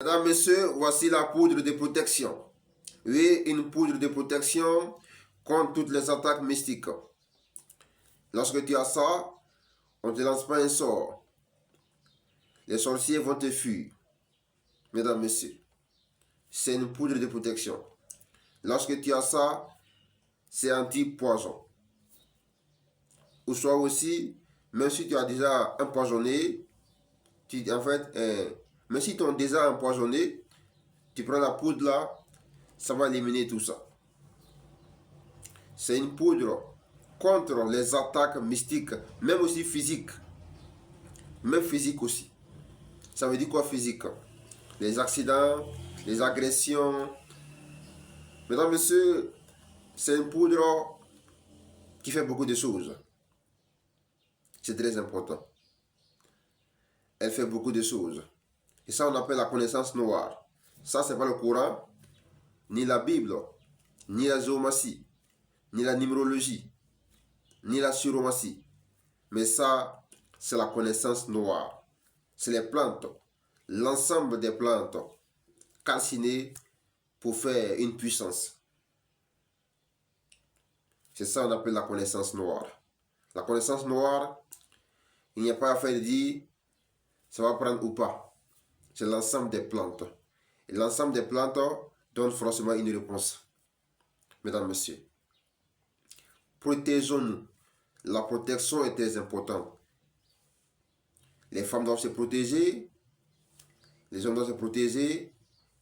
Mesdames, Messieurs, voici la poudre de protection. Oui, une poudre de protection contre toutes les attaques mystiques. Lorsque tu as ça, on ne te lance pas un sort. Les sorciers vont te fuir. Mesdames, Messieurs, c'est une poudre de protection. Lorsque tu as ça, c'est anti-poison. Ou soit aussi, même si tu as déjà empoisonné, même si tu as déjà empoisonné, tu prends la poudre là, ça va éliminer tout ça. C'est une poudre contre les attaques mystiques, même aussi physiques. Même physique aussi. Ça veut dire quoi physique? Les accidents, les agressions. Mesdames, Messieurs, c'est une poudre qui fait beaucoup de choses. C'est très important. Elle fait beaucoup de choses. Et ça, on appelle la connaissance noire. Ça, c'est pas le Coran, ni la Bible, ni la géomatie, ni la numérologie, ni la chiromatie. Mais ça, c'est la connaissance noire. C'est les plantes, l'ensemble des plantes calcinées pour faire une puissance. C'est ça qu'on appelle la connaissance noire. La connaissance noire, il n'y a pas à faire de dire ça va prendre ou pas. C'est l'ensemble des plantes. Et l'ensemble des plantes donne forcément une réponse. Mesdames, Messieurs, protégeons-nous. La protection est très importante. Les femmes doivent se protéger, les hommes doivent se protéger,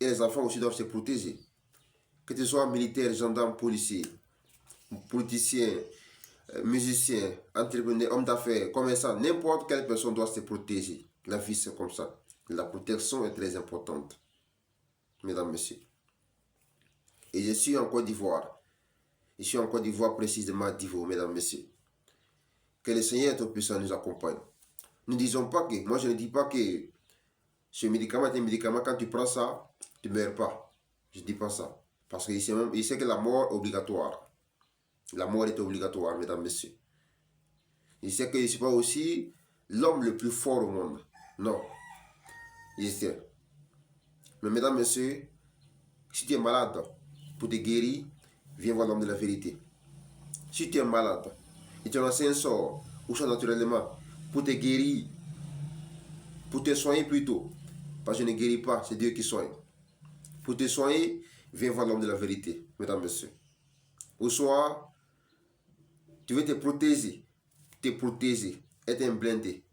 et les enfants aussi doivent se protéger. Que tu sois militaire, gendarme, policier, politicien, musicien, entrepreneur, homme d'affaires, commerçant, n'importe quelle personne doit se protéger. La vie, c'est comme ça. La protection est très importante. Mesdames, Messieurs. Et je suis en Côte d'Ivoire. Je suis en Côte d'Ivoire précisément à Divo, mesdames, messieurs. Que le Seigneur Tout-Puissant nous accompagne. Nous ne disons pas que, moi je ne dis pas que ce médicament est un médicament, quand tu prends ça, tu ne meurs pas. Je ne dis pas ça. Parce qu'il sait que la mort est obligatoire. La mort est obligatoire, mesdames, messieurs. Il sait que je ne suis pas aussi l'homme le plus fort au monde. Non. Je sais. Mais mesdames, messieurs, si tu es malade, pour te guérir, viens voir l'homme de la vérité. Si tu es malade, et tu lances un sort, ou ça naturellement, pour te guérir, pour te soigner plutôt, parce que je ne guéris pas, c'est Dieu qui soigne. Pour te soigner, viens voir l'homme de la vérité, mesdames, messieurs. Ou soit, tu veux te protéger, être un blindé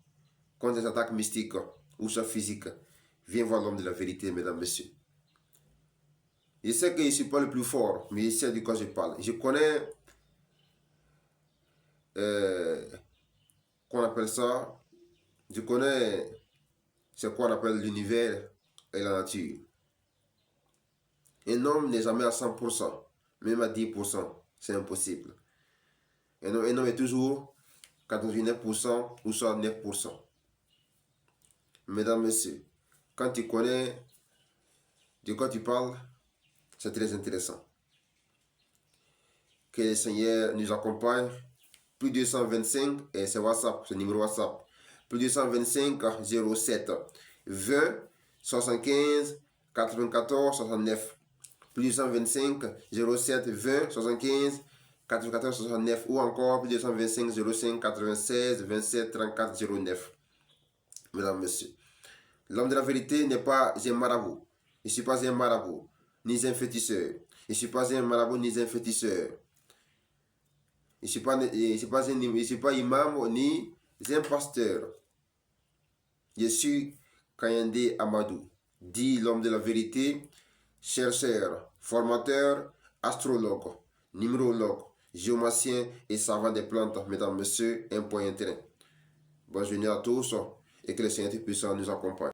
contre les attaques mystiques ou soit physiques, viens voir l'homme de la vérité, mesdames, messieurs. Je sais que je ne suis pas le plus fort, mais je sais de quoi je parle. Je connais, qu'on appelle ça, je connais ce qu'on appelle l'univers et la nature. Un homme n'est jamais à 100%, même à 10%, c'est impossible. Un homme est toujours 99% ou soit 9%. Mesdames, Messieurs, quand tu connais de quoi tu parles, c'est très intéressant. Que le Seigneur nous accompagne. Plus 225, et c'est WhatsApp, c'est le numéro WhatsApp. Plus 225 07 20 75 94 69. Plus 225 07 20 75 94 69. Ou encore plus 225 05 96 27 34 09. Mesdames, Messieurs, l'homme de la vérité n'est pas un marabout. Je ne suis pas un marabout, ni un féticheur. Je ne suis pas un marabout, ni un féticheur. Je ne suis pas imam ni un pasteur. Je suis Kayande Amadou, dit l'homme de la vérité, chercheur, formateur, astrologue, numérologue, géomacien et savant des plantes. Mesdames, Messieurs, un point intérêt. Bonne journée à tous et que le Seigneur Tout-Puissant nous accompagne.